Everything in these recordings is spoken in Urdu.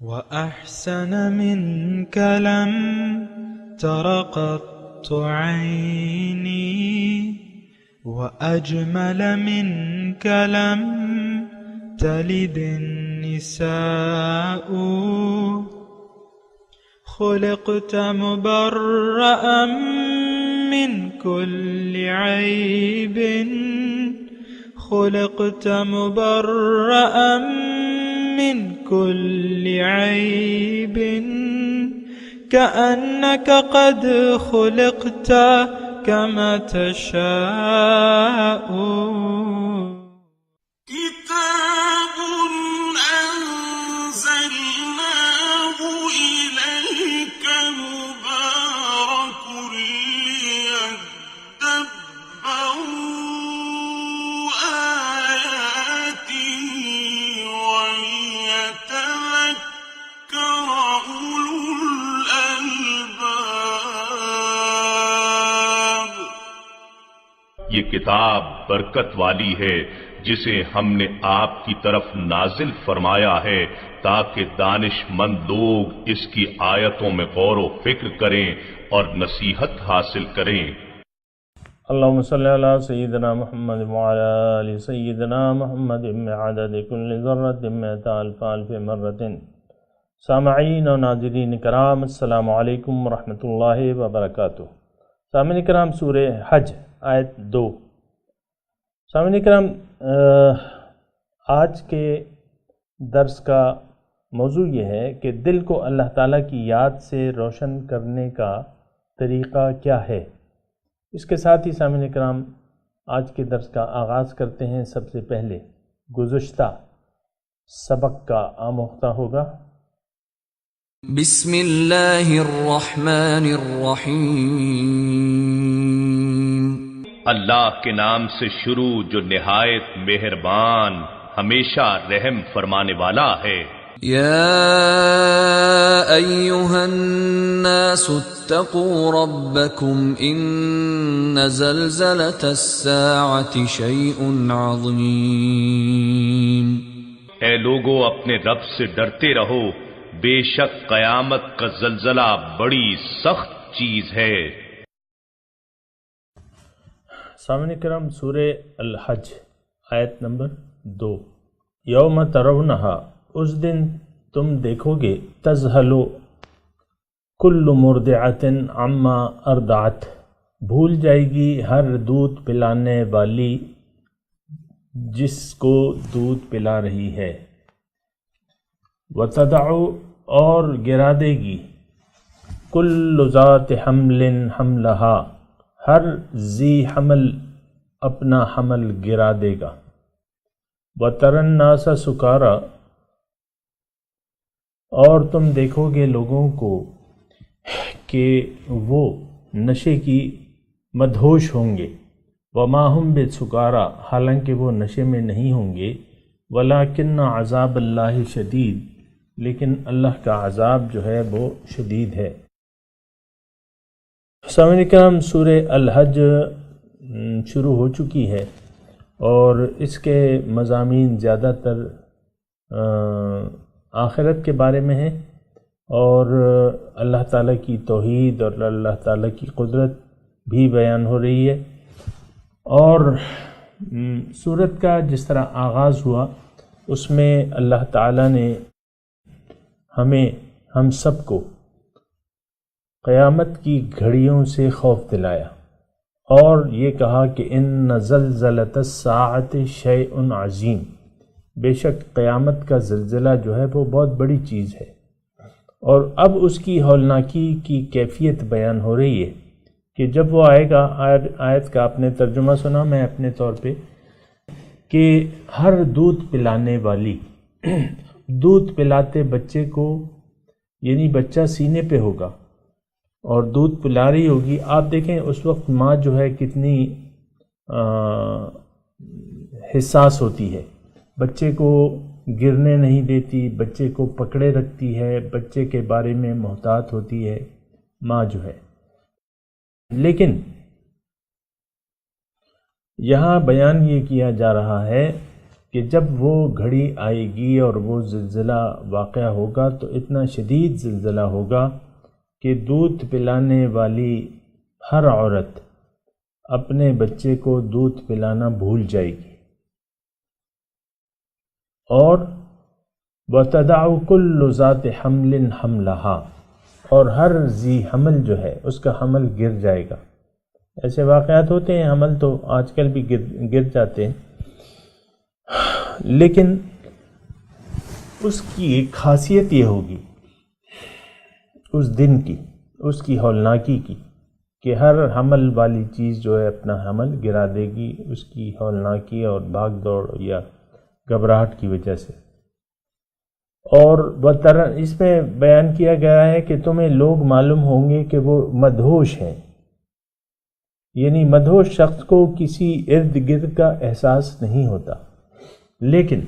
وأحسن منك لم تر قط عيني وأجمل منك لم تلد النساء خلقت مبرأ من كل عيب خلقت مبرأ من كل عيب كأنك قد خلقت كما تشاء كتاب أنزلناه إليك مبارك ليدبروا آياته وليتذكر أولو الألباب۔ یہ کتاب برکت والی ہے جسے ہم نے آپ کی طرف نازل فرمایا ہے تاکہ دانش مند لوگ اس کی آیتوں میں غور و فکر کریں اور نصیحت حاصل کریں۔ اللہم صلی علی سیدنا محمد وعلی آل سیدنا محمد بعدد کل ذرۃ مئۃ الف الف مرۃ۔ سامعین و ناظرین کرام، السلام علیکم ورحمۃ اللہ وبرکاتہ۔ سامعین کرام، سورہ حج آیت 2۔ سامعین کرام، آج کے درس کا موضوع یہ ہے کہ دل کو اللہ تعالیٰ کی یاد سے روشن کرنے کا طریقہ کیا ہے۔ اس کے ساتھ ہی سامعین کرام آج کے درس کا آغاز کرتے ہیں۔ سب سے پہلے گزشتہ سبق کا آموختہ ہوگا۔ بسم اللہ الرحمن الرحیم۔ اللہ کے نام سے شروع جو نہایت مہربان ہمیشہ رحم فرمانے والا ہے۔ یا ایہا الناس اتقوا ربکم ان زلزلۃ الساعۃ شیء عظیم۔ اے لوگو، اپنے رب سے ڈرتے رہو، بے شک قیامت کا زلزلہ بڑی سخت چیز ہے۔ سامعین کرام، سورہ الحج آیت نمبر 2۔ یوم ترونہا، اس دن تم دیکھو گے، تذہلو کل مرضعۃ عما ارضعت، بھول جائے گی ہر دودھ پلانے والی جس کو دودھ پلا رہی ہے، وتضع، اور گرا دے گی، کل ذات حمل حملہا، ہر ذی حمل اپنا حمل گرا دے گا، وتری الناس سکارا، اور تم دیکھو گے لوگوں کو کہ وہ نشے کی مدہوش ہوں گے، وما ہم بسکارا، حالانکہ وہ نشے میں نہیں ہوں گے، ولکن عذاب اللہ شدید، لیکن اللہ کا عذاب جو ہے وہ شدید ہے۔ سامعین کرام، سورہ الحج شروع ہو چکی ہے اور اس کے مضامین زیادہ تر آخرت کے بارے میں ہیں اور اللہ تعالیٰ کی توحید اور اللہ تعالیٰ کی قدرت بھی بیان ہو رہی ہے۔ اور سورت کا جس طرح آغاز ہوا اس میں اللہ تعالیٰ نے ہم سب کو قیامت کی گھڑیوں سے خوف دلایا اور یہ کہا کہ ان زلزلۃ الساعۃ شیء عظیم، بے شک قیامت کا زلزلہ جو ہے وہ بہت بڑی چیز ہے۔ اور اب اس کی ہولناکی کی کیفیت بیان ہو رہی ہے کہ جب وہ آئے گا، آیت کا آپ نے ترجمہ سنا، میں اپنے طور پہ، کہ ہر دودھ پلانے والی دودھ پلاتے بچے کو، یعنی بچہ سینے پہ ہوگا اور دودھ پلا رہی ہوگی۔ آپ دیکھیں اس وقت ماں جو ہے کتنی حساس ہوتی ہے، بچے کو گرنے نہیں دیتی، بچے کو پکڑے رکھتی ہے، بچے کے بارے میں محتاط ہوتی ہے ماں جو ہے۔ لیکن یہاں بیان یہ کیا جا رہا ہے کہ جب وہ گھڑی آئے گی اور وہ زلزلہ واقع ہوگا تو اتنا شدید زلزلہ ہوگا کہ دودھ پلانے والی ہر عورت اپنے بچے کو دودھ پلانا بھول جائے گی، اور وَتَدَعُ كُلُّ ذَاتِ حَمْلٍ حَمْلَهَا، اور ہر ذی حمل جو ہے اس کا حمل گر جائے گا۔ ایسے واقعات ہوتے ہیں، حمل تو آج کل بھی گر جاتے ہیں، لیکن اس کی ایک خاصیت یہ ہوگی اس دن کی، اس کی ہولناکی کی، کہ ہر حمل والی چیز جو ہے اپنا حمل گرا دے گی اس کی ہولناکی اور بھاگ دوڑ یا گھبراہٹ کی وجہ سے۔ اور اس میں بیان کیا گیا ہے کہ تمہیں لوگ معلوم ہوں گے کہ وہ مدہوش ہیں، یعنی مدہوش شخص کو کسی ارد گرد کا احساس نہیں ہوتا، لیکن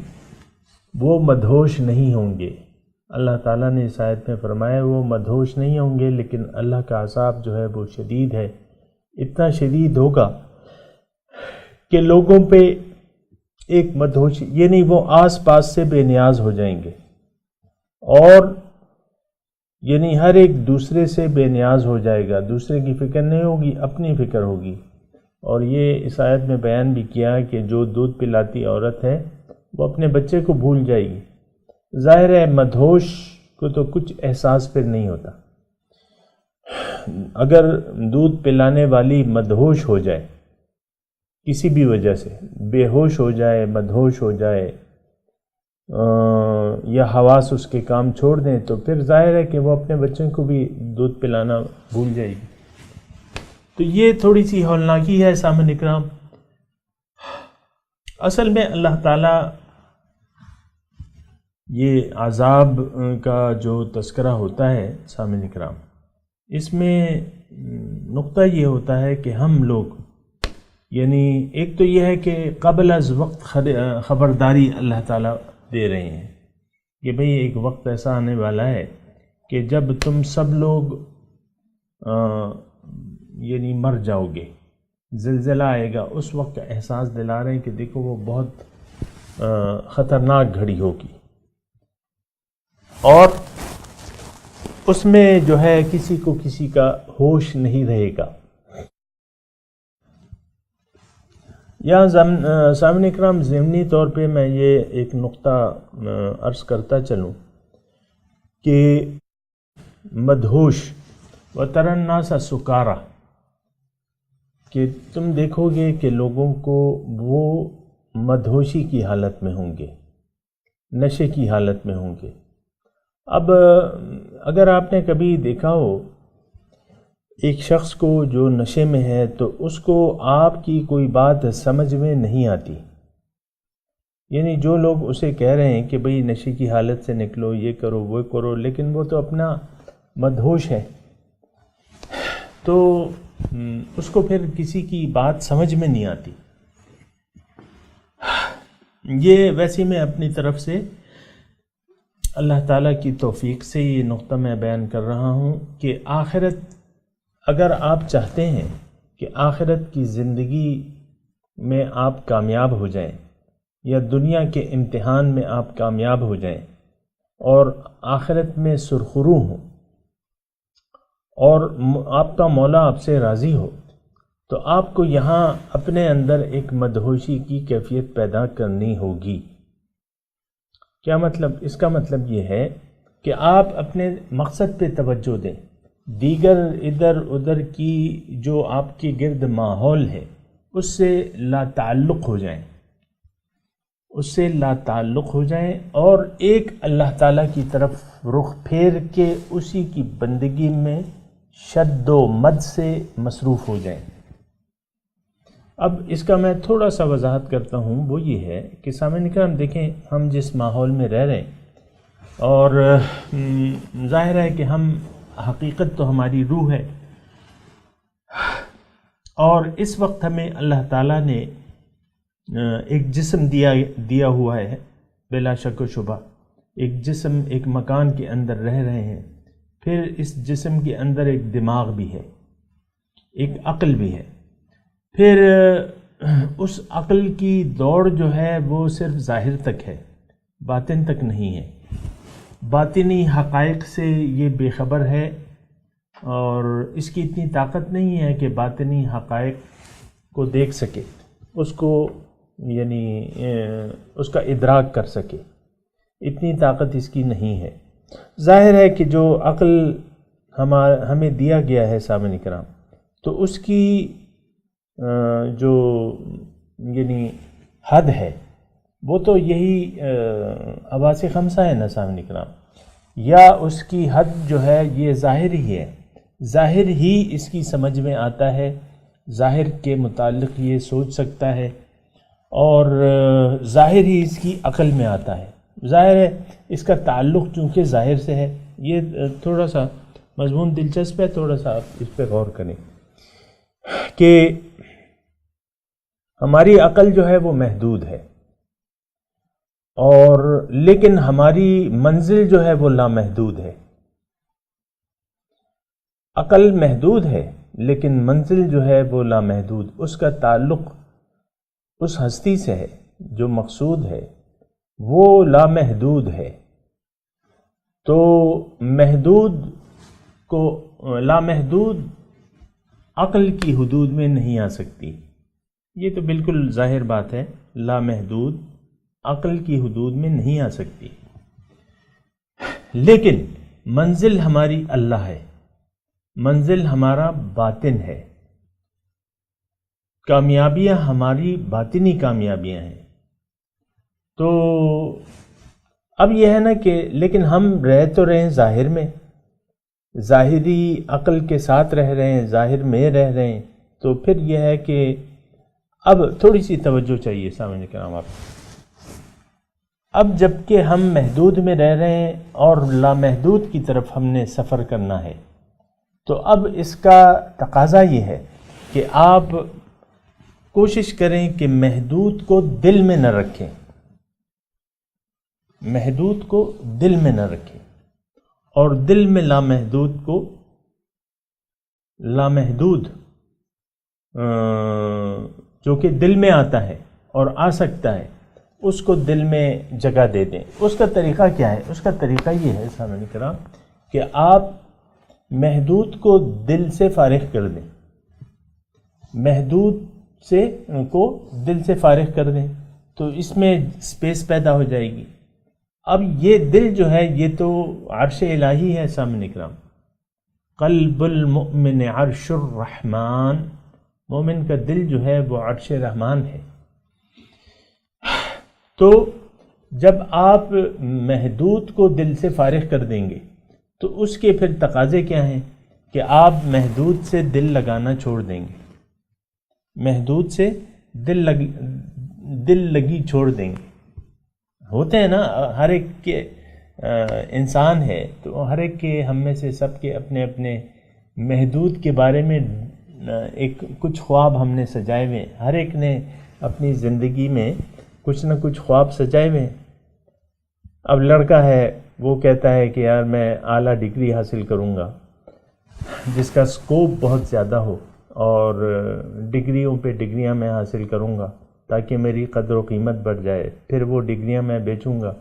وہ مدہوش نہیں ہوں گے۔ اللہ تعالیٰ نے اس آیت میں فرمایا وہ مدہوش نہیں ہوں گے، لیکن اللہ کا عذاب جو ہے وہ شدید ہے، اتنا شدید ہوگا کہ لوگوں پہ ایک مدہوش، یعنی وہ آس پاس سے بے نیاز ہو جائیں گے، اور یعنی ہر ایک دوسرے سے بے نیاز ہو جائے گا، دوسرے کی فکر نہیں ہوگی، اپنی فکر ہوگی۔ اور یہ اس آیت میں بیان بھی کیا کہ جو دودھ پلاتی عورت ہے وہ اپنے بچے کو بھول جائے گی۔ ظاہر ہے مدہوش کو تو کچھ احساس پھر نہیں ہوتا۔ اگر دودھ پلانے والی مدہوش ہو جائے کسی بھی وجہ سے، بے ہوش ہو جائے، مدہوش ہو جائے، یا حواس اس کے کام چھوڑ دیں، تو پھر ظاہر ہے کہ وہ اپنے بچوں کو بھی دودھ پلانا بھول جائے گی۔ تو یہ تھوڑی سی ہولناکی ہے سامعین اکرام۔ اصل میں اللہ تعالیٰ یہ عذاب کا جو تذکرہ ہوتا ہے سامعین اکرام، اس میں نقطہ یہ ہوتا ہے کہ ہم لوگ، یعنی ایک تو یہ ہے کہ قبل از وقت خبرداری اللہ تعالیٰ دے رہے ہیں کہ بھئی ایک وقت ایسا آنے والا ہے کہ جب تم سب لوگ یعنی مر جاؤ گے، زلزلہ آئے گا، اس وقت کا احساس دلا رہے ہیں کہ دیکھو وہ بہت خطرناک گھڑی ہوگی، اور اس میں جو ہے کسی کو کسی کا ہوش نہیں رہے گا۔ یہاں سامعین اکرام ضمنی طور پہ میں یہ ایک نقطہ عرض کرتا چلوں کہ مدہوش وَتَرَى النَّاسَ سُكَارَى، کہ تم دیکھو گے کہ لوگوں کو وہ مدہوشی کی حالت میں ہوں گے، نشے کی حالت میں ہوں گے۔ اب اگر آپ نے کبھی دیکھا ہو ایک شخص کو جو نشے میں ہے تو اس کو آپ کی کوئی بات سمجھ میں نہیں آتی، یعنی جو لوگ اسے کہہ رہے ہیں کہ بھئی نشے کی حالت سے نکلو، یہ کرو وہ کرو، لیکن وہ تو اپنا مدہوش ہے، تو اس کو پھر کسی کی بات سمجھ میں نہیں آتی۔ یہ ویسے میں اپنی طرف سے اللہ تعالیٰ کی توفیق سے یہ نقطہ میں بیان کر رہا ہوں کہ آخرت، اگر آپ چاہتے ہیں کہ آخرت کی زندگی میں آپ کامیاب ہو جائیں یا دنیا کے امتحان میں آپ کامیاب ہو جائیں اور آخرت میں سرخرو ہوں اور آپ کا مولا آپ سے راضی ہو، تو آپ کو یہاں اپنے اندر ایک مدہوشی کی کیفیت پیدا کرنی ہوگی۔ کیا مطلب؟ اس کا مطلب یہ ہے کہ آپ اپنے مقصد پہ توجہ دیں، دیگر ادھر ادھر کی جو آپ کے گرد ماحول ہے اس سے لا تعلق ہو جائیں، اس سے لا تعلق ہو جائیں اور ایک اللہ تعالیٰ کی طرف رخ پھیر کے اسی کی بندگی میں شد و مد سے مصروف ہو جائیں۔ اب اس کا میں تھوڑا سا وضاحت کرتا ہوں، وہ یہ ہے کہ سامعین کرام دیکھیں، ہم جس ماحول میں رہ رہے ہیں اور ظاہر ہے کہ ہم حقیقت تو ہماری روح ہے، اور اس وقت ہمیں اللہ تعالیٰ نے ایک جسم دیا ہوا ہے، بلا شک و شبہ ایک جسم، ایک مکان کے اندر رہ رہے ہیں، پھر اس جسم کے اندر ایک دماغ بھی ہے، ایک عقل بھی ہے، پھر اس عقل کی دوڑ جو ہے وہ صرف ظاہر تک ہے، باطن تک نہیں ہے. باطنی حقائق سے یہ بے خبر ہے اور اس کی اتنی طاقت نہیں ہے کہ باطنی حقائق کو دیکھ سکے، اس کو یعنی اس کا ادراک کر سکے، اتنی طاقت اس کی نہیں ہے. ظاہر ہے کہ جو عقل ہمیں دیا گیا ہے سامعین کرام، تو اس کی جو یعنی حد ہے وہ تو یہی حواس خمسہ ہے نا سامعین کرام، یا اس کی حد جو ہے یہ ظاہر ہی ہے، ظاہر ہی اس کی سمجھ میں آتا ہے، ظاہر کے متعلق یہ سوچ سکتا ہے، اور ظاہر ہی اس کی عقل میں آتا ہے. ظاہر ہے اس کا تعلق چونکہ ظاہر سے ہے. یہ تھوڑا سا مضمون دلچسپ ہے، تھوڑا سا آپ اس پہ غور کریں کہ ہماری عقل جو ہے وہ محدود ہے، اور لیکن ہماری منزل جو ہے وہ لامحدود ہے. عقل محدود ہے لیکن منزل جو ہے وہ لامحدود. اس کا تعلق اس ہستی سے ہے جو مقصود ہے، وہ لامحدود ہے. تو لامحدود عقل کی حدود میں نہیں آ سکتی. یہ تو بالکل ظاہر بات ہے، لامحدود عقل کی حدود میں نہیں آ سکتی. لیکن منزل ہماری اللہ ہے، منزل ہمارا باطن ہے، کامیابیاں ہماری باطنی کامیابیاں ہیں. تو اب یہ ہے نا کہ لیکن ہم رہ تو رہے ہیں ظاہر میں، ظاہری عقل کے ساتھ رہ رہے ہیں، ظاہر میں رہ رہے ہیں. تو پھر یہ ہے کہ اب تھوڑی سی توجہ چاہیے سامنے کرام آپ. اب جب کہ ہم محدود میں رہ رہے ہیں اور لامحدود کی طرف ہم نے سفر کرنا ہے، تو اب اس کا تقاضا یہ ہے کہ آپ کوشش کریں کہ محدود کو دل میں نہ رکھیں، محدود کو دل میں نہ رکھیں، اور دل میں لامحدود جو کہ دل میں آتا ہے اور آ سکتا ہے، اس کو دل میں جگہ دے دیں. اس کا طریقہ کیا ہے؟ اس کا طریقہ یہ ہے سامعین کرام کہ آپ محدود کو دل سے فارغ کر دیں، محدود کو دل سے فارغ کر دیں، تو اس میں سپیس پیدا ہو جائے گی. اب یہ دل جو ہے یہ تو عرش الہی ہے سامعین کرام. قلب المؤمن عرش الرحمن، مومن کا دل جو ہے وہ عرش رحمان ہے. تو جب آپ محدود کو دل سے فارغ کر دیں گے تو اس کے پھر تقاضے کیا ہیں کہ آپ محدود سے دل لگانا چھوڑ دیں گے، محدود سے دل لگی چھوڑ دیں گے. ہوتے ہیں نا، ہر ایک کے انسان ہے تو ہر ایک کے، ہم میں سے سب کے اپنے اپنے محدود کے بارے میں ایک کچھ خواب ہم نے سجائے ہوئے. ہر ایک نے اپنی زندگی میں کچھ نہ کچھ خواب سجائے ہوئے. اب لڑکا ہے وہ کہتا ہے کہ یار میں اعلیٰ ڈگری حاصل کروں گا جس کا سکوپ بہت زیادہ ہو، اور ڈگریوں پہ ڈگریاں میں حاصل کروں گا تاکہ میری قدر و قیمت بڑھ جائے، پھر وہ ڈگریاں میں بیچوں گا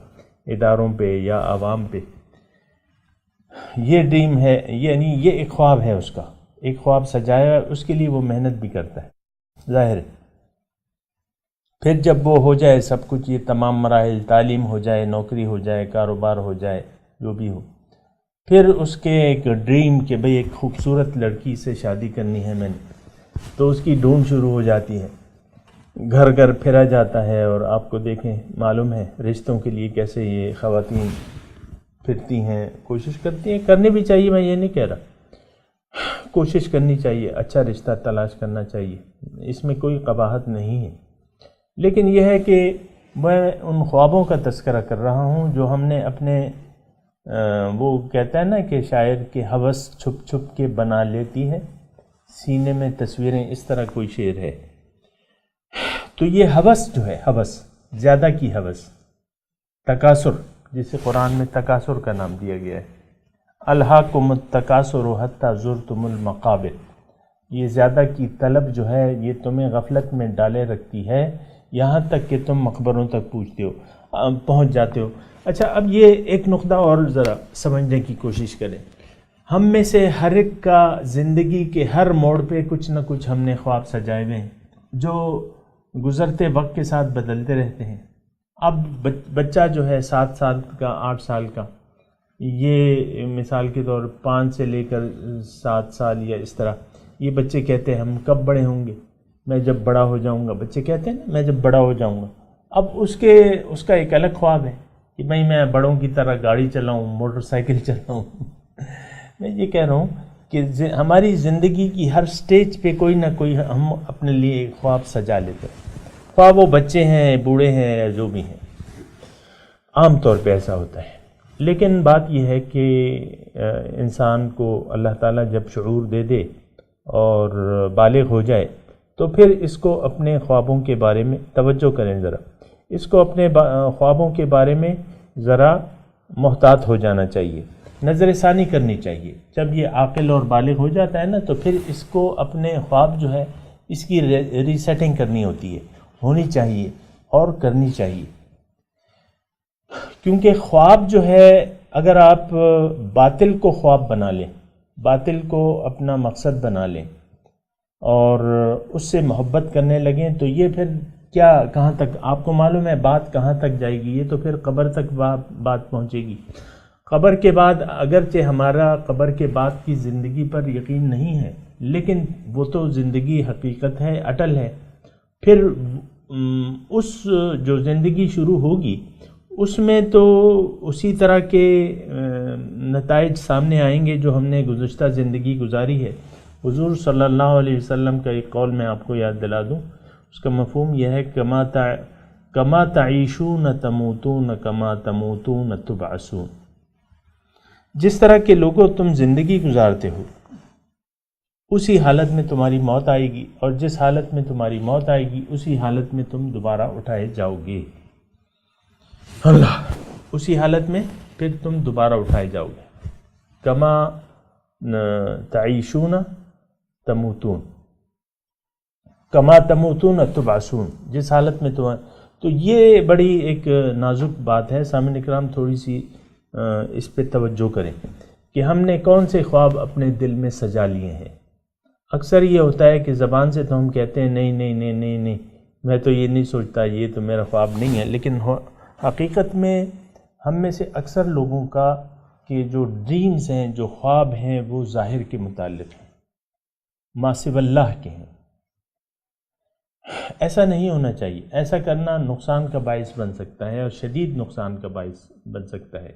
اداروں پہ یا عوام پہ. یہ ڈریم ہے، یعنی یہ ایک خواب ہے، اس کا ایک خواب سجایا، اس کے لیے وہ محنت بھی کرتا ہے ظاہر. پھر جب وہ ہو جائے سب کچھ، یہ تمام مراحل، تعلیم ہو جائے، نوکری ہو جائے، کاروبار ہو جائے، جو بھی ہو، پھر اس کے ایک ڈریم کہ بھئی ایک خوبصورت لڑکی سے شادی کرنی ہے میں نے، تو اس کی ڈھونڈ شروع ہو جاتی ہے. گھر گھر پھرا جاتا ہے، اور آپ کو دیکھیں معلوم ہے رشتوں کے لیے کیسے یہ خواتین پھرتی ہیں، کوشش کرتی ہیں، کرنی بھی چاہیے، میں یہ نہیں کہہ رہا، کوشش کرنی چاہیے، اچھا رشتہ تلاش کرنا چاہیے، اس میں کوئی قباحت نہیں ہے. لیکن یہ ہے کہ میں ان خوابوں کا تذکرہ کر رہا ہوں جو ہم نے اپنے وہ کہتا ہے نا کہ شاعر کی ہوس چھپ چھپ کے بنا لیتی ہے سینے میں تصویریں، اس طرح کوئی شعر ہے. تو یہ ہوس جو ہے، ہوس زیادہ کی ہوس، تکاثر، جسے قرآن میں تکاثر کا نام دیا گیا ہے. الہاکم التکاثر حتی زرتم المقابر، یہ زیادہ کی طلب جو ہے یہ تمہیں غفلت میں ڈالے رکھتی ہے، یہاں تک کہ تم مقبروں تک پہنچ جاتے ہو۔ اچھا، اب یہ ایک نقطہ اور ذرا سمجھنے کی کوشش کریں۔ ہم میں سے ہر ایک کا زندگی کے ہر موڑ پہ کچھ نہ کچھ ہم نے خواب سجائے ہوئے ہیں جو گزرتے وقت کے ساتھ بدلتے رہتے ہیں۔ اب بچہ جو ہے 7 سال کا، 8 سال کا، یہ مثال کے طور 5 سے لے کر 7 سال یا اس طرح، یہ بچے کہتے ہیں ہم کب بڑے ہوں گے، میں جب بڑا ہو جاؤں گا۔ بچے کہتے ہیں نا میں جب بڑا ہو جاؤں گا۔ اب اس کا ایک الگ خواب ہے کہ بھائی میں بڑوں کی طرح گاڑی چلاؤں، موٹر سائیکل چلاؤں۔ میں یہ کہہ رہا ہوں کہ ہماری زندگی کی ہر سٹیج پہ کوئی نہ کوئی ہم اپنے لیے ایک خواب سجا لیتے ہیں، خواہ وہ بچے ہیں، بوڑھے ہیں یا جو بھی ہیں، عام طور پہ ایسا ہوتا ہے۔ لیکن بات یہ ہے کہ انسان کو اللہ تعالیٰ جب شعور دے دے اور بالغ ہو جائے تو پھر اس کو اپنے خوابوں کے بارے میں توجہ کریں، ذرا اس کو اپنے خوابوں کے بارے میں ذرا محتاط ہو جانا چاہیے، نظر ثانی کرنی چاہیے۔ جب یہ عاقل اور بالغ ہو جاتا ہے نا تو پھر اس کو اپنے خواب جو ہے اس کی ری سیٹنگ کرنی ہوتی ہے، ہونی چاہیے اور کرنی چاہیے۔ کیونکہ خواب جو ہے اگر آپ باطل کو خواب بنا لیں، باطل کو اپنا مقصد بنا لیں اور اس سے محبت کرنے لگیں تو یہ پھر کیا کہاں تک آپ کو معلوم ہے بات کہاں تک جائے گی؟ یہ تو پھر قبر تک بات پہنچے گی۔ قبر کے بعد اگرچہ ہمارا قبر کے بعد کی زندگی پر یقین نہیں ہے، لیکن وہ تو زندگی حقیقت ہے، اٹل ہے۔ پھر اس جو زندگی شروع ہوگی اس میں تو اسی طرح کے نتائج سامنے آئیں گے جو ہم نے گزشتہ زندگی گزاری ہے۔ حضور صلی اللہ علیہ وسلم کا ایک قول میں آپ کو یاد دلا دوں، اس کا مفہوم یہ ہے کما تعیشون تموتون کما تموتون تبعثون۔ جس طرح کے لوگوں تم زندگی گزارتے ہو اسی حالت میں تمہاری موت آئے گی، اور جس حالت میں تمہاری موت آئے گی اسی حالت میں تم دوبارہ اٹھائے جاؤ گے۔ اللہ، اسی حالت میں پھر تم دوبارہ اٹھائے جاؤ گے۔ کما تعیشون تموتون کما تموتون تبعثون، جس حالت میں تو یہ بڑی ایک نازک بات ہے۔ سامعین اکرام تھوڑی سی اس پہ توجہ کریں کہ ہم نے کون سے خواب اپنے دل میں سجا لیے ہیں۔ اکثر یہ ہوتا ہے کہ زبان سے تو ہم کہتے ہیں نہیں نہیں نہیں نہیں نہیں، میں تو یہ نہیں سوچتا، یہ تو میرا خواب نہیں ہے، لیکن حقیقت میں ہم میں سے اکثر لوگوں کا کہ جو ڈریمز ہیں، جو خواب ہیں، وہ ظاہر کے متعلق ہیں، ما سوی اللہ کے ہیں۔ ایسا نہیں ہونا چاہیے، ایسا کرنا نقصان کا باعث بن سکتا ہے اور شدید نقصان کا باعث بن سکتا ہے۔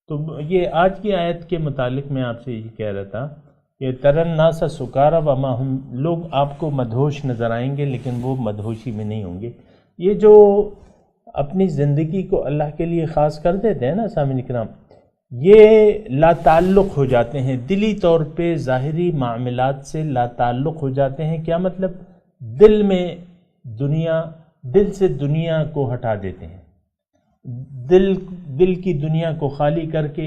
تو یہ آج کی آیت کے متعلق میں آپ سے یہ کہہ رہا تھا کہ ترى الناس سکارى وما هم، لوگ آپ کو مدہوش نظر آئیں گے لیکن وہ مدہوشی میں نہیں ہوں گے۔ یہ جو اپنی زندگی کو اللہ کے لیے خاص کر دیتے ہیں نا سامعین کرام، یہ لا تعلق ہو جاتے ہیں، دلی طور پہ ظاہری معاملات سے لا تعلق ہو جاتے ہیں۔ کیا مطلب؟ دل سے دنیا کو ہٹا دیتے ہیں، دل کی دنیا کو خالی کر کے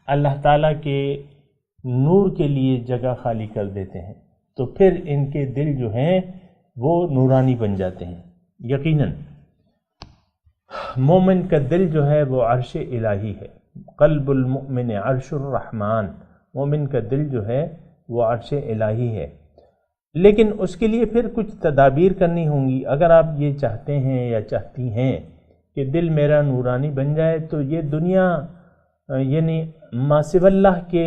اللہ تعالیٰ کے نور کے لیے جگہ خالی کر دیتے ہیں، تو پھر ان کے دل جو ہیں وہ نورانی بن جاتے ہیں۔ یقیناً مومن کا دل جو ہے وہ عرش الہی ہے، قلب المؤمن عرش الرحمن، مومن کا دل جو ہے وہ عرش الہی ہے۔ لیکن اس کے لیے پھر کچھ تدابیر کرنی ہوں گی۔ اگر آپ یہ چاہتے ہیں یا چاہتی ہیں کہ دل میرا نورانی بن جائے تو یہ دنیا یعنی ما سوی اللہ کے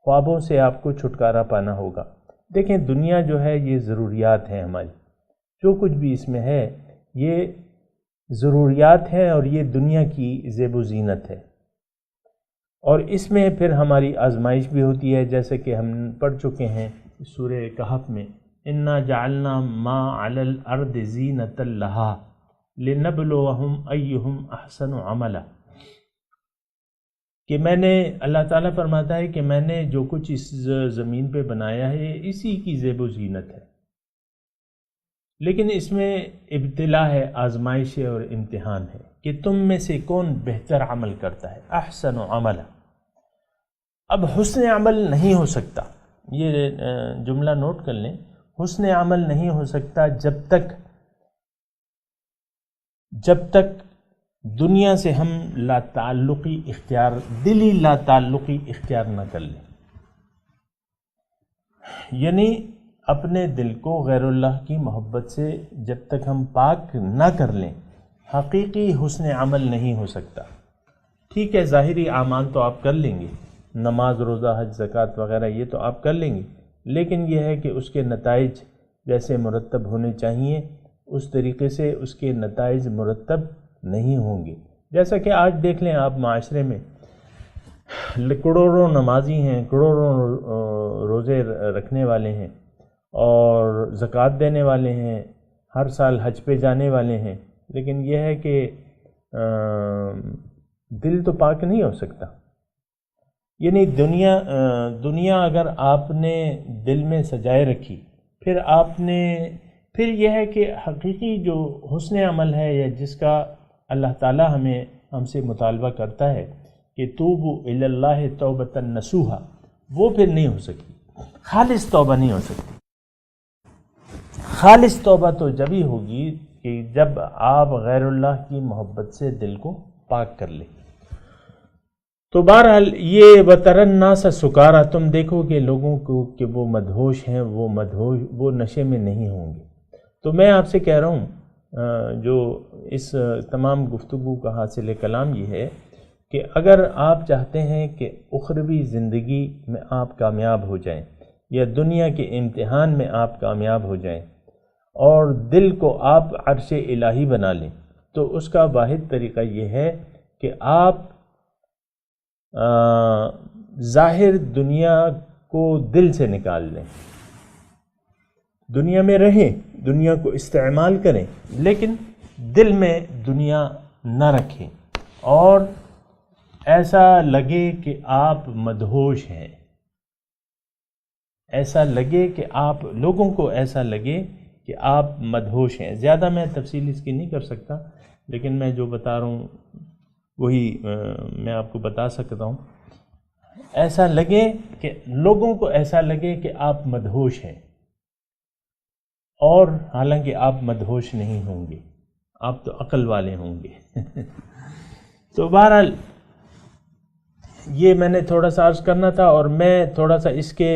خوابوں سے آپ کو چھٹکارا پانا ہوگا۔ دیکھیں دنیا جو ہے یہ ضروریات ہیں ہماری، جو کچھ بھی اس میں ہے یہ ضروریات ہیں اور یہ دنیا کی زیب و زینت ہے، اور اس میں پھر ہماری آزمائش بھی ہوتی ہے، جیسے کہ ہم پڑھ چکے ہیں سورہ کہف میں انا جعلنا ما علی الارض زینۃ لہا لنبلوہم ایہم احسن عملا، کہ میں نے، اللہ تعالیٰ فرماتا ہے کہ میں نے جو کچھ اس زمین پہ بنایا ہے اسی کی زیب و زینت ہے، لیکن اس میں ابتلا ہے، آزمائش ہے اور امتحان ہے کہ تم میں سے کون بہتر عمل کرتا ہے، احسن عملا۔ اب حسن عمل نہیں ہو سکتا یہ جملہ نوٹ کر لیں، حسن عمل نہیں ہو سکتا جب تک دنیا سے ہم لا تعلقی اختیار، دلی لا تعلقی اختیار نہ کر لیں، یعنی اپنے دل کو غیر اللہ کی محبت سے جب تک ہم پاک نہ کر لیں، حقیقی حسن عمل نہیں ہو سکتا۔ ٹھیک ہے، ظاہری اعمال تو آپ کر لیں گے، نماز، روزہ، حج، زکوٰۃ وغیرہ یہ تو آپ کر لیں گے، لیکن یہ ہے کہ اس کے نتائج جیسے مرتب ہونے چاہیے اس طریقے سے اس کے نتائج مرتب نہیں ہوں گے۔ جیسا کہ آج دیکھ لیں آپ معاشرے میں کروڑوں نمازی ہیں، کروڑوں روزے رکھنے والے ہیں اور زکوٰۃ دینے والے ہیں، ہر سال حج پہ جانے والے ہیں، لیکن یہ ہے کہ دل تو پاک نہیں ہو سکتا۔ یعنی دنیا اگر آپ نے دل میں سجائے رکھی، پھر یہ ہے کہ حقیقی جو حسن عمل ہے یا جس کا اللہ تعالی ہم سے مطالبہ کرتا ہے کہ توبوا الی اللہ توبۃ نصوحا، وہ پھر نہیں ہو سکتی، خالص توبہ نہیں ہو سکتی۔ خالص توبہ تو جب ہی ہوگی کہ جب آپ غیر اللہ کی محبت سے دل کو پاک کر لیں۔ تو بہرحال یہ وَتَرَى النَّاسَ سُكَارَىٰ، تم دیکھو گے لوگوں کو کہ وہ مدہوش ہیں، وہ نشے میں نہیں ہوں گے۔ تو میں آپ سے کہہ رہا ہوں، جو اس تمام گفتگو کا حاصل کلام یہ ہے کہ اگر آپ چاہتے ہیں کہ اخروی زندگی میں آپ کامیاب ہو جائیں یا دنیا کے امتحان میں آپ کامیاب ہو جائیں اور دل کو آپ عرش الہی بنا لیں، تو اس کا واحد طریقہ یہ ہے کہ آپ ظاہر دنیا کو دل سے نکال لیں، دنیا میں رہیں، دنیا کو استعمال کریں، لیکن دل میں دنیا نہ رکھیں اور ایسا لگے کہ آپ مدہوش ہیں، ایسا لگے کہ آپ لوگوں کو ایسا لگے کہ آپ مدہوش ہیں۔ زیادہ میں تفصیل اس کی نہیں کر سکتا، لیکن میں جو بتا رہا ہوں وہی میں آپ کو بتا سکتا ہوں۔ ایسا لگے کہ لوگوں کو ایسا لگے کہ آپ مدہوش ہیں، اور حالانکہ آپ مدہوش نہیں ہوں گے، آپ تو عقل والے ہوں گے۔ تو بہرحال یہ میں نے تھوڑا سا عرض کرنا تھا، اور میں تھوڑا سا اس کے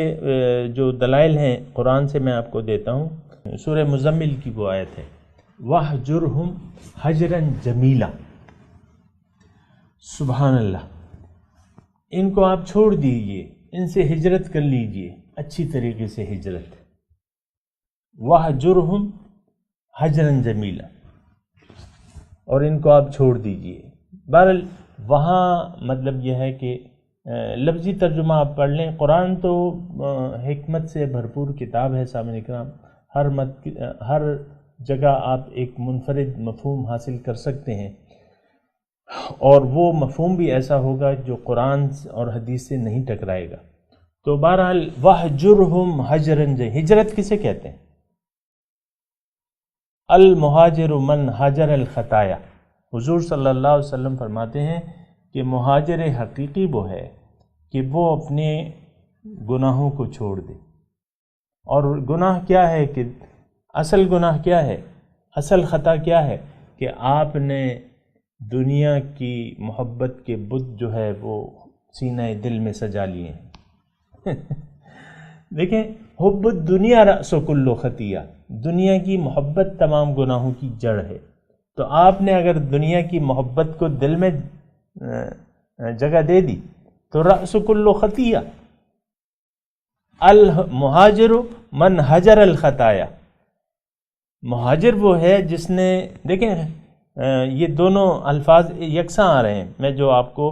جو دلائل ہیں قرآن سے میں آپ کو دیتا ہوں۔ سورہ مزمل کی وہ آیت ہے، وَاہْجُرْهُمْ حَجْرًا جَمِيلًا، سبحان اللہ، ان کو آپ چھوڑ دیجئے، ان سے ہجرت کر لیجئے، اچھی طریقے سے ہجرت۔ وَاہْجُرْهُمْ حَجْرًا جَمِيلًا، اور ان کو آپ چھوڑ دیجئے۔ بہرحال وہاں مطلب یہ ہے کہ لفظی ترجمہ آپ پڑھ لیں، قرآن تو حکمت سے بھرپور کتاب ہے سامعین کرام، ہر جگہ آپ ایک منفرد مفہوم حاصل کر سکتے ہیں، اور وہ مفہوم بھی ایسا ہوگا جو قرآن اور حدیث سے نہیں ٹکرائے گا۔ تو بہرحال وَاہْجُرْهُمْ حَجْرًا، ہجرت کسے کہتے ہیں؟ المہاجر من ہاجر الخطایا، حضور صلی اللہ علیہ وسلم فرماتے ہیں کہ مہاجر حقیقی وہ ہے کہ وہ اپنے گناہوں کو چھوڑ دے۔ اور گناہ کیا ہے کہ اصل گناہ کیا ہے، اصل خطا کیا ہے کہ آپ نے دنیا کی محبت کے بت جو ہے وہ سینہ دل میں سجا لیے ہیں۔ دیکھیں، حب الدنیا رأس کل خطیہ، دنیا کی محبت تمام گناہوں کی جڑ ہے۔ تو آپ نے اگر دنیا کی محبت کو دل میں جگہ دے دی تو رأس کل خطیہ۔ المہاجر من حجر الخطایا، مہاجر وہ ہے جس نے، دیکھیں یہ دونوں الفاظ یکساں آ رہے ہیں، میں جو آپ کو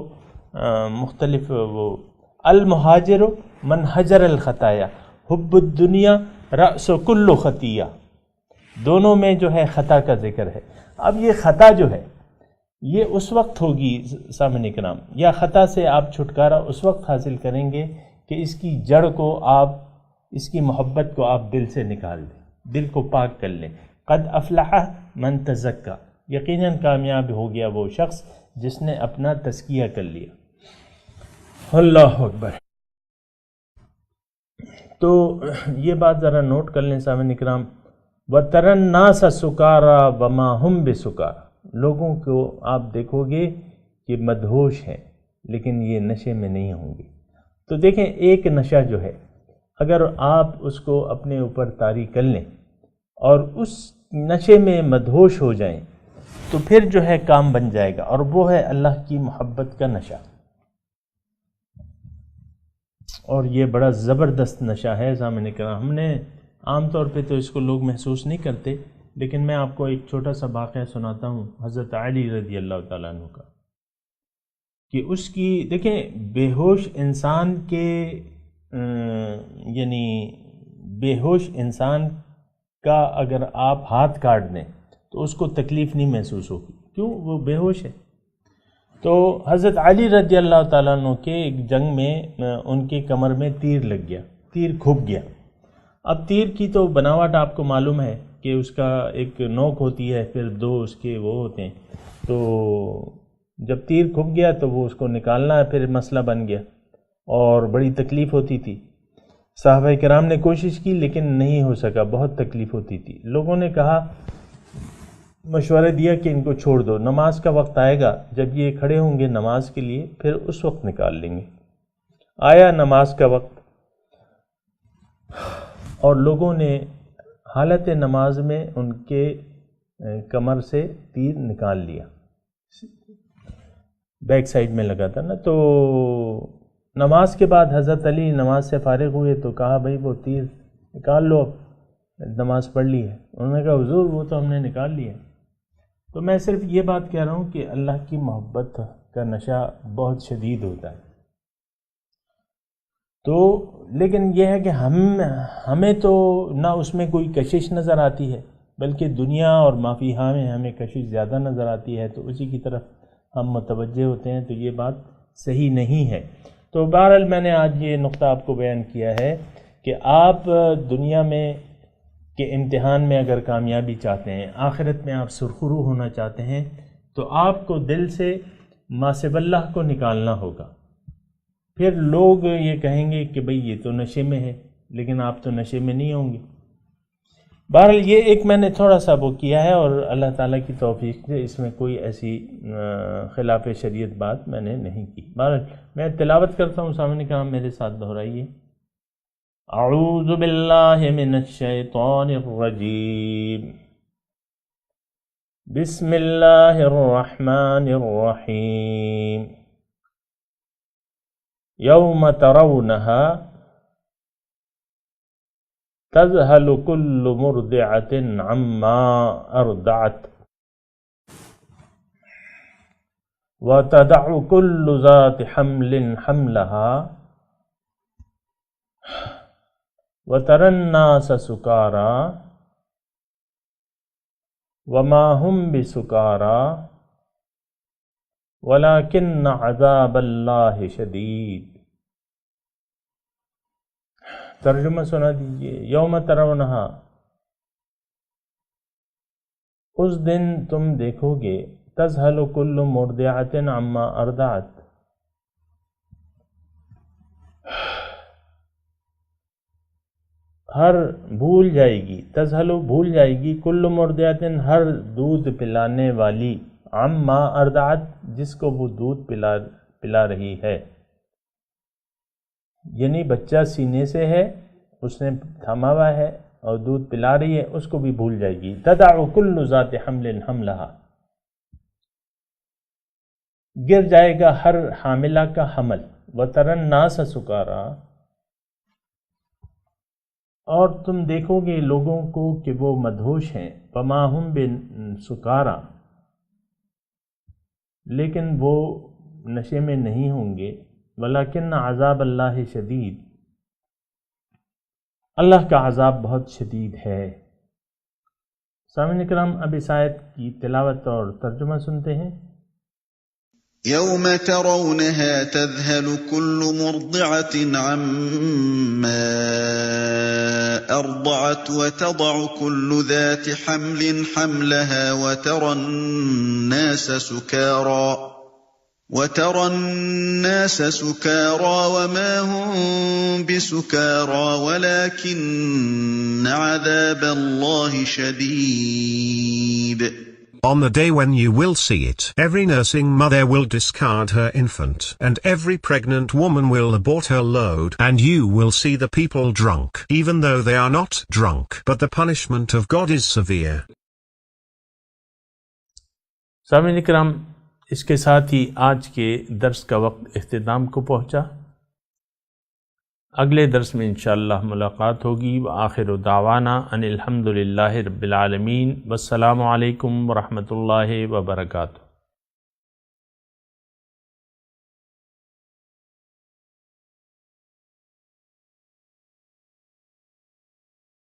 مختلف وہ المہاجر من حجر الخطایا، حب الدنیا رأس کل خطیہ، دونوں میں جو ہے خطا کا ذکر ہے۔ اب یہ خطا جو ہے یہ اس وقت ہوگی سامعین کرام، یا خطا سے آپ چھٹکارا اس وقت حاصل کریں گے کہ اس کی جڑ کو آپ، اس کی محبت کو آپ دل سے نکال دیں، دل کو پاک کر لیں۔ قد افلح من تزکا، یقیناً کامیاب ہو گیا وہ شخص جس نے اپنا تزکیہ کر لیا۔ اللہ اکبر۔ تو یہ بات ذرا نوٹ کر لیں سامعین اکرام، وَتَرَى النَّاسَ سُكَارَىٰ وَمَا هُمْ بِسُكَارَىٰ، لوگوں کو آپ دیکھو گے کہ مدہوش ہیں لیکن یہ نشے میں نہیں ہوں گے۔ تو دیکھیں ایک نشہ جو ہے اگر آپ اس کو اپنے اوپر طاری کر لیں اور اس نشے میں مدہوش ہو جائیں تو پھر جو ہے کام بن جائے گا، اور وہ ہے اللہ کی محبت کا نشہ۔ اور یہ بڑا زبردست نشہ ہے سامعین کرام، ہم نے عام طور پہ تو اس کو لوگ محسوس نہیں کرتے، لیکن میں آپ کو ایک چھوٹا سا واقعہ سناتا ہوں حضرت علی رضی اللہ تعالیٰ عنہ کا، کہ اس کی دیکھیں بے ہوش انسان کے یعنی بے ہوش انسان کا اگر آپ ہاتھ کاٹ دیں تو اس کو تکلیف نہیں محسوس ہوگی، کیوں؟ وہ بے ہوش ہے۔ تو حضرت علی رضی اللہ تعالیٰ عنہ کے ایک جنگ میں ان کے کمر میں تیر لگ گیا، تیر کھپ گیا۔ اب تیر کی تو بناوٹ آپ کو معلوم ہے کہ اس کا ایک نوک ہوتی ہے، پھر دو اس کے وہ ہوتے ہیں، تو جب تیر کھپ گیا تو وہ اس کو نکالنا پھر مسئلہ بن گیا اور بڑی تکلیف ہوتی تھی۔ صحابہ کرام نے کوشش کی لیکن نہیں ہو سکا، بہت تکلیف ہوتی تھی۔ لوگوں نے کہا، مشورہ دیا کہ ان کو چھوڑ دو، نماز کا وقت آئے گا جب یہ کھڑے ہوں گے نماز کے لیے پھر اس وقت نکال لیں گے۔ آیا نماز کا وقت اور لوگوں نے حالت نماز میں ان کے کمر سے تیر نکال لیا، بیک سائیڈ میں لگا تھا نا۔ تو نماز کے بعد حضرت علی نماز سے فارغ ہوئے تو کہا بھائی وہ تیر نکال لو، اب نماز پڑھ لی ہے۔ انہوں نے کہا حضور وہ تو ہم نے نکال لیا۔ تو میں صرف یہ بات کہہ رہا ہوں کہ اللہ کی محبت کا نشہ بہت شدید ہوتا ہے، تو لیکن یہ ہے کہ ہمیں تو نہ اس میں کوئی کشش نظر آتی ہے بلکہ دنیا اور ما فیہا میں ہمیں کشش زیادہ نظر آتی ہے، تو اسی کی طرف ہم متوجہ ہوتے ہیں، تو یہ بات صحیح نہیں ہے۔ تو بہرحال میں نے آج یہ نقطہ آپ کو بیان کیا ہے کہ آپ دنیا میں کہ امتحان میں اگر کامیابی چاہتے ہیں، آخرت میں آپ سرخرو ہونا چاہتے ہیں، تو آپ کو دل سے ما سوی اللہ کو نکالنا ہوگا۔ پھر لوگ یہ کہیں گے کہ بھئی یہ تو نشے میں ہے، لیکن آپ تو نشے میں نہیں ہوں گے۔ بہرحال یہ ایک میں نے تھوڑا سا وہ کیا ہے، اور اللہ تعالیٰ کی توفیق سے اس میں کوئی ایسی خلاف شریعت بات میں نے نہیں کی۔ بہرحال میں تلاوت کرتا ہوں، سامنے کرام میرے ساتھ دہرائیے۔ اعوذ باللہ من الشیطان الرجیم، بسم اللہ الرحمن الرحیم، یوم ترونہا تذہل کل مرضعۃ عما ارضعت وتضع کل ذات حمل حملہا وَتَرَى النَّاسَ سُكَارَىٰ وَمَا هُمْ بِسُكَارَىٰ وَلَٰكِنَّ عَذَابَ اللَّهِ شَدِيدٌ۔ ترجمہ سنا دیجئے۔ یوم ترونہا، اس دن تم دیکھو گے، تذہل کل مرضعۃ عما ارضعت، ہر بھول جائے گی، تذہلو بھول جائے گی، کل مرضعۃ ہر دودھ پلانے والی، عما ارضعت جس کو وہ دودھ پلا رہی ہے، یعنی بچہ سینے سے ہے، اس نے تھما ہوا ہے اور دودھ پلا رہی ہے، اس کو بھی بھول جائے گی۔ تضع کل ذات حمل حملہا، گر جائے گا ہر حاملہ کا حمل۔ وتری الناس سکارا، اور تم دیکھو گے لوگوں کو کہ وہ مدہوش ہیں، وما ہم بسکارا، لیکن وہ نشے میں نہیں ہوں گے، ولیکن عذاب اللہ شدید، اللہ کا عذاب بہت شدید ہے۔ سامعین اکرام، اب اس آیت کی تلاوت اور ترجمہ سنتے ہیں۔ يوم ترونها تذهل كل مرضعة عما أرضعت وتضع كل ذات حمل حملها وترى الناس سكارى وترى الناس سكارى وما هم بسكارى ولكن عذاب الله شديد. On the day when you will see it, every nursing mother will discard her infant, and every pregnant woman will abort her load, and you will see the people drunk, even though they are not drunk, but the punishment of God is severe. سامعین کرام، اس کے ساتھ ہی آج کے درس کا وقت اختتام کو پہنچا۔ اگلے درس میں انشاءاللہ ملاقات ہوگی۔ وآخر دعوانا ان الحمد للہ رب العالمین، والسلام علیکم ورحمۃ اللہ وبرکاتہ۔